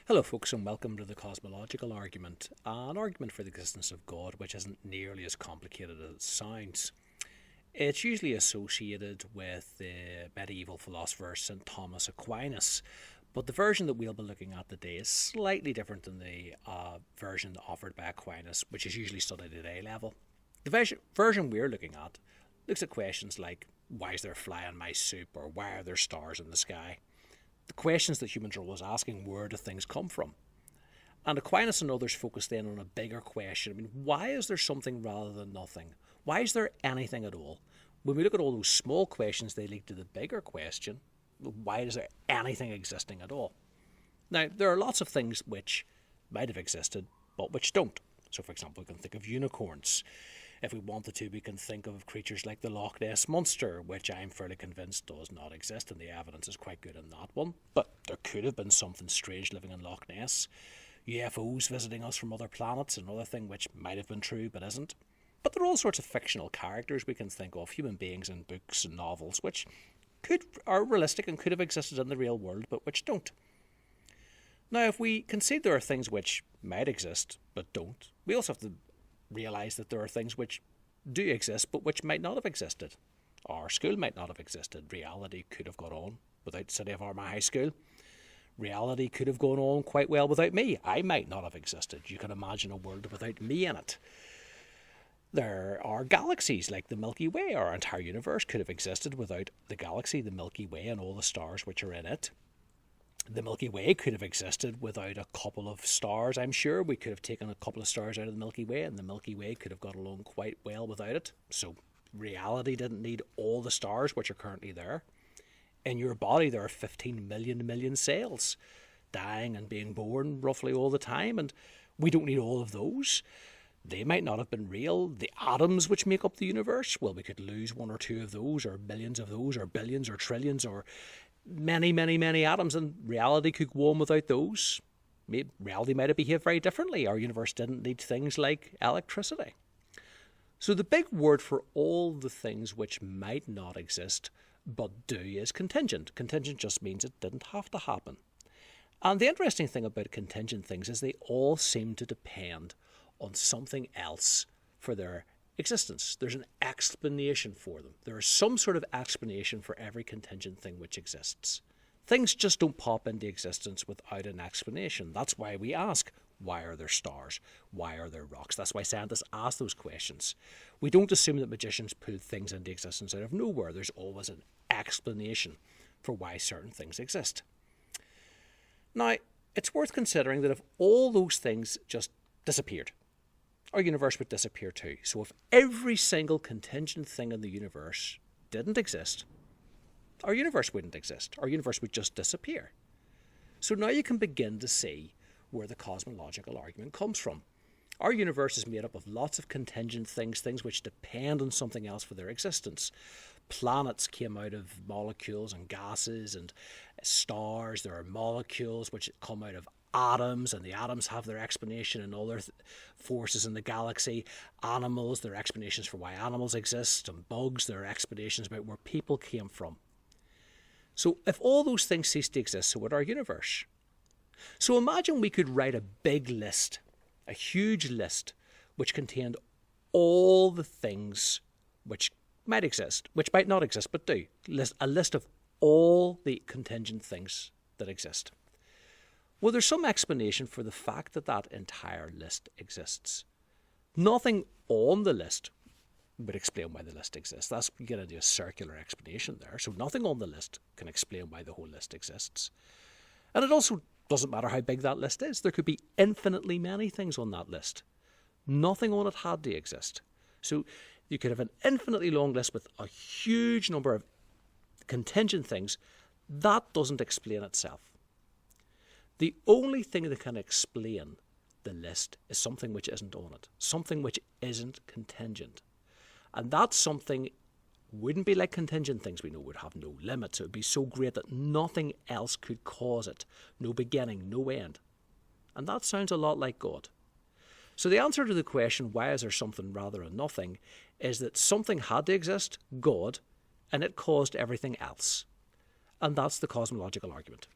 Hello folks and welcome to the cosmological argument, an argument for the existence of God which isn't nearly as complicated as it sounds. It's usually associated with the medieval philosopher St. Thomas Aquinas, but the version that we'll be looking at today is slightly different than the version offered by Aquinas, which is usually studied at A level. The version we're looking at looks at questions like, why is there a fly in my soup, or why are there stars in the sky? The questions that humans are always asking, where do things come from? And Aquinas and others focus then on a bigger question. Why is there something rather than nothing? Why is there anything at all? When we look at all those small questions, they lead to the bigger question, why is there anything existing at all? Now, there are lots of things which might have existed, but which don't. So, for example, we can think of unicorns. If we wanted to, we can think of creatures like the Loch Ness Monster, which I'm fairly convinced does not exist, and the evidence is quite good in that one. But there could have been something strange living in Loch Ness. UFOs visiting us from other planets, another thing which might have been true but isn't. But there are all sorts of fictional characters we can think of, human beings in books and novels, which are realistic and could have existed in the real world, but which don't. Now, if we concede there are things which might exist but don't, we also have to realise that there are things which do exist but which might not have existed. Our school might not have existed. Reality could have gone on without City of Armagh High School. Reality could have gone on quite well without me. I might not have existed. You can imagine a world without me in it. There are galaxies like the Milky Way. Our entire universe could have existed without the galaxy, the Milky Way, and all the stars which are in it. The Milky Way could have existed without a couple of stars, I'm sure. We could have taken a couple of stars out of the Milky Way, and the Milky Way could have got along quite well without it. So reality didn't need all the stars which are currently there. In your body, there are 15 million cells dying and being born roughly all the time, and we don't need all of those. They might not have been real. The atoms which make up the universe, well, we could lose one or two of those, or millions of those, or billions, or trillions, or many atoms, and reality could go on without those. Reality might have behaved very differently. Our universe didn't need things like electricity. So the big word for all the things which might not exist but do is contingent. Contingent just means it didn't have to happen. And the interesting thing about contingent things is they all seem to depend on something else for their existence. There's an explanation for them. There is some sort of explanation for every contingent thing which exists. Things just don't pop into existence without an explanation. That's why we ask, why are there stars? Why are there rocks? That's why scientists ask those questions. We don't assume that magicians pull things into existence out of nowhere. There's always an explanation for why certain things exist. Now, it's worth considering that if all those things just disappeared, our universe would disappear too. So if every single contingent thing in the universe didn't exist, our universe wouldn't exist. Our universe would just disappear. So now you can begin to see where the cosmological argument comes from. Our universe is made up of lots of contingent things, things which depend on something else for their existence. Planets came out of molecules and gases, and stars, there are molecules which come out of atoms, and the atoms have their explanation in all their forces in the galaxy. Animals, there are explanations for why animals exist, and bugs, there are explanations about where people came from. So if all those things ceased to exist, so would our universe. So imagine we could write a big list, a huge list, which contained all the things which might exist, which might not exist, but do. A list of all the contingent things that exist. Well, there's some explanation for the fact that that entire list exists. Nothing on the list would explain why the list exists. That's going to do a circular explanation there. So nothing on the list can explain why the whole list exists. And it also doesn't matter how big that list is. There could be infinitely many things on that list. Nothing on it had to exist. So you could have an infinitely long list with a huge number of contingent things. That doesn't explain itself. The only thing that can explain the list is something which isn't on it, something which isn't contingent. And that something wouldn't be like contingent things we know, would have no limits. It would be so great that nothing else could cause it. No beginning, no end. And that sounds a lot like God. So the answer to the question, why is there something rather than nothing, is that something had to exist, God, and it caused everything else. And that's the cosmological argument.